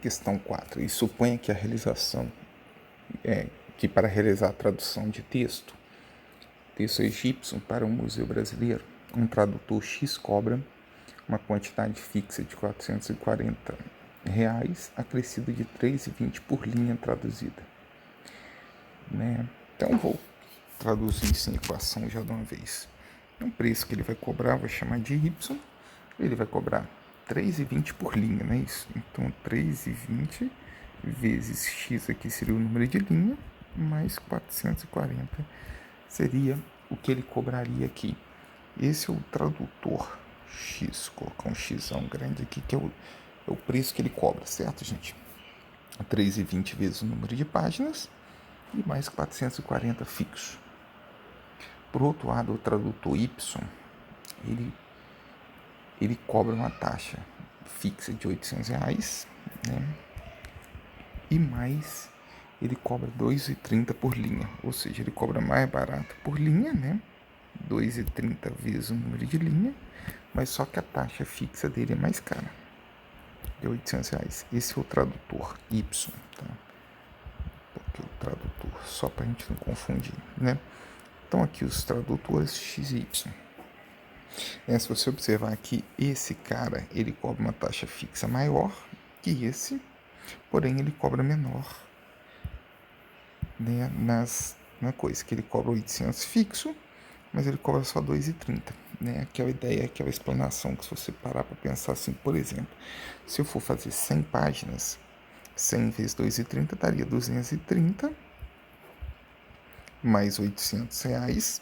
Questão 4. E suponha que a realização que para realizar a tradução de texto egípcio para um museu brasileiro, um tradutor X cobra uma quantidade fixa de R$ 440, acrescido de R$ 3,20 por linha traduzida. Né? Então vou traduzir isso em equação já de uma vez. O preço que ele vai cobrar, vou chamar de Y, ele vai cobrar R$ 3,20 por linha, não é isso? Então 3,20 vezes X aqui seria o número de linha, mais 440 seria o que ele cobraria aqui. Esse é o tradutor X, vou colocar um X grande aqui, que é o preço que ele cobra, certo, gente? 3,20 vezes o número de páginas e mais 440 fixo. Por outro lado, o tradutor Y, ele cobra uma taxa fixa de R$ 800, né? E mais, ele cobra R$ 2,30 por linha, ou seja, ele cobra mais barato por linha, né? 2,30 vezes o número de linha, mas só que a taxa fixa dele é mais cara, de R$ 800. Esse é o tradutor Y, tá? Porque o tradutor, só para a gente não confundir, né? Então aqui os tradutores X e Y. Se você observar aqui, esse cara, ele cobra uma taxa fixa maior que esse, porém ele cobra menor, né, na coisa, que ele cobra 800 fixo, mas ele cobra só 2,30, né? Aquela ideia, aquela explanação que se você parar para pensar assim, por exemplo, se eu for fazer 100 páginas, 100 vezes 2,30 daria 230, mais R$ 800,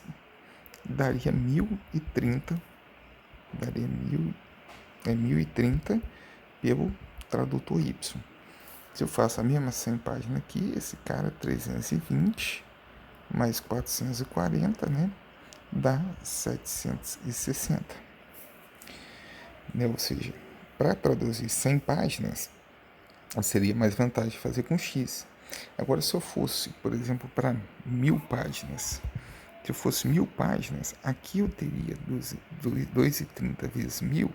daria 1.030, daria 1.030 pelo tradutor Y. Se eu faço a mesma 100 páginas aqui, esse cara 320 mais 440, né? Dá 760. Né? Ou seja, para traduzir 100 páginas, seria mais vantagem fazer com X. Agora, se eu fosse, por exemplo, para 1.000 páginas, se eu fosse 1.000 páginas, aqui eu teria 2,30 vezes 1.000,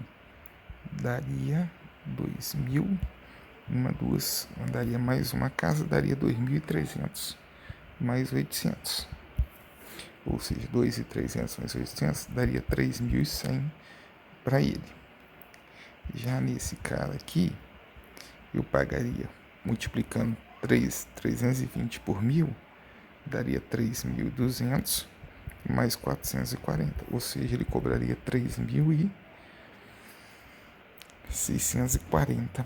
daria 2.000, daria mais uma casa, daria 2.300, mais 800. Ou seja, 2.300 mais 800 daria 3.100 para ele. Já nesse cara aqui, eu pagaria, multiplicando 320 por 1.000, daria 3.200 mais 440. Ou seja, ele cobraria 3.640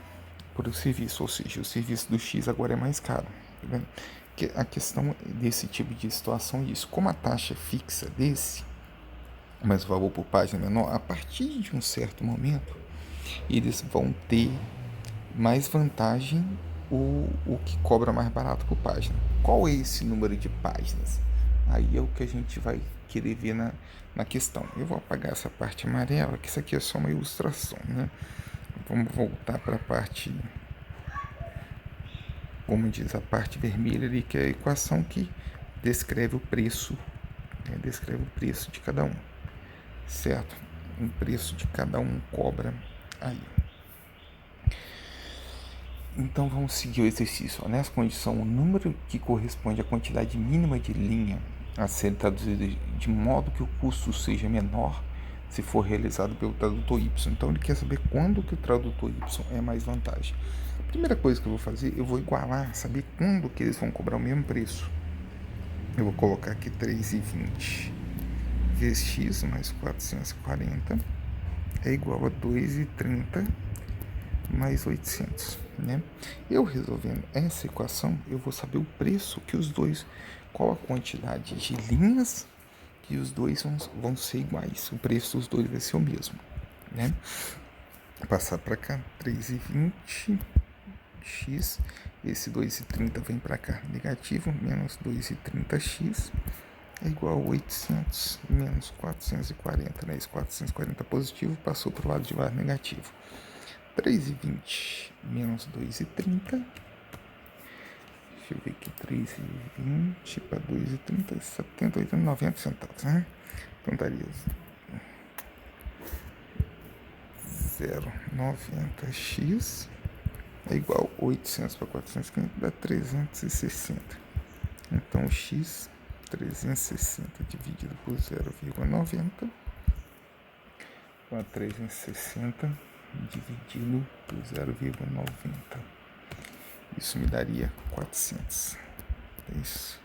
por o serviço. Ou seja, o serviço do X agora é mais caro. Tá vendo? Que a questão desse tipo de situação é isso. Como a taxa fixa desse, mas o valor por página é menor, a partir de um certo momento, eles vão ter mais vantagem o que cobra mais barato por página. Qual é esse número de páginas? Aí é o que a gente vai querer ver na questão. Eu vou apagar essa parte amarela, que isso aqui é só uma ilustração, né? Vamos voltar para a parte, como diz, a parte vermelha ali, que é a equação que descreve o preço, né? Descreve o preço de cada um, certo? O preço de cada um cobra aí. Então vamos seguir o exercício. Nessa condição, o número que corresponde à quantidade mínima de linha a ser traduzida de modo que o custo seja menor se for realizado pelo tradutor Y. Então ele quer saber quando que o tradutor Y é mais vantagem. A primeira coisa que eu vou fazer, eu vou igualar, saber quando que eles vão cobrar o mesmo preço. Eu vou colocar aqui 3,20 vezes X mais 440 é igual a 2,30 mais 800, né? Eu resolvendo essa equação, eu vou saber o preço que os dois, qual a quantidade de linhas que os dois vão ser iguais. O preço dos dois vai ser o mesmo, né? Vou passar para cá, 3,20 x, esse 2,30 vem para cá, negativo, menos 2,30x é igual a 800 menos 440, né? Esse 440 positivo passou para o lado de lá negativo. 3,20 menos 2,30. Deixa eu ver aqui. 3,20 para 2,30, 70, 80, 90 centavos, né? Então daria 0,90x é igual a 800 para 450 dá 360. Então, x 360 dividido por 0,90 com a 360 dividido por 0,90. Isso me daria 400. É isso.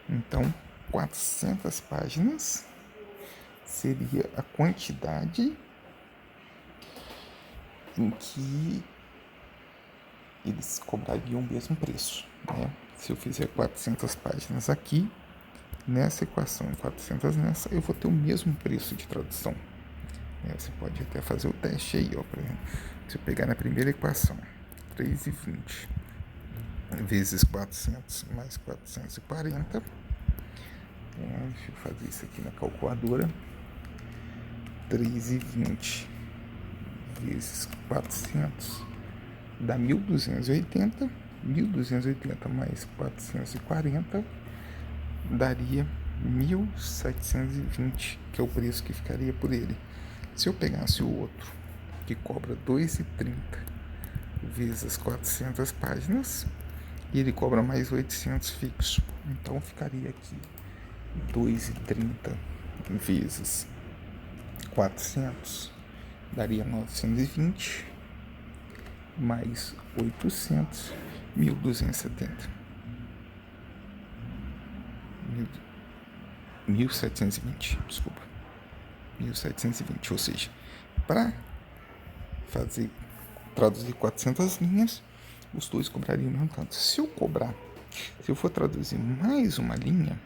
Então, 400 páginas seria a quantidade em que eles cobrariam o mesmo preço, né? Se eu fizer 400 páginas aqui, nessa equação e 400 nessa, eu vou ter o mesmo preço de tradução. Você pode até fazer o teste aí, ó, por exemplo. Se eu pegar na primeira equação, 3,20 vezes 400 mais 440, deixa eu fazer isso aqui na calculadora, 3,20 vezes 400 dá 1.280, 1.280 mais 440 daria 1.720, que é o preço que ficaria por ele. Se eu pegasse o outro, que cobra 2,30 vezes 400 páginas, e ele cobra mais 800 fixo, então ficaria aqui 2,30 vezes 400 daria 920 mais 800, 1.270. 1.720, desculpa. 1.720, ou seja, para traduzir 400 linhas, os dois cobrariam o mesmo tanto. Se eu for traduzir mais uma linha,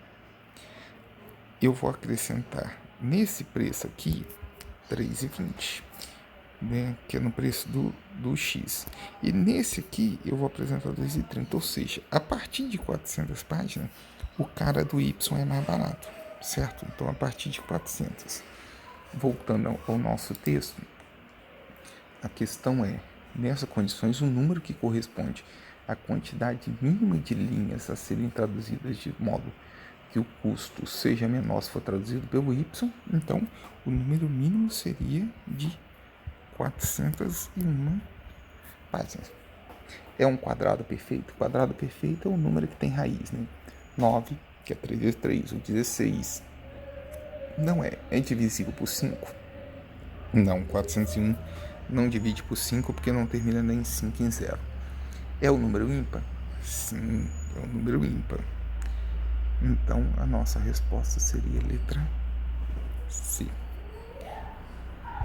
eu vou acrescentar nesse preço aqui 3,20, né, que é no preço do X. E nesse aqui eu vou apresentar 2,30, ou seja, a partir de 400 páginas, o cara do Y é mais barato, certo? Então, a partir de 400. Voltando ao nosso texto, a questão é, nessas condições, o número que corresponde à quantidade mínima de linhas a serem traduzidas de modo que o custo seja menor se for traduzido pelo Y, então o número mínimo seria de 401 páginas. É um quadrado perfeito? O quadrado perfeito é o número que tem raiz, né? 9, que é 3 vezes 3, ou 16. Não é. É divisível por 5? Não, 401 não divide por 5 porque não termina nem em 5 em 0. É o número ímpar? Sim, é o número ímpar. Então, a nossa resposta seria a letra C.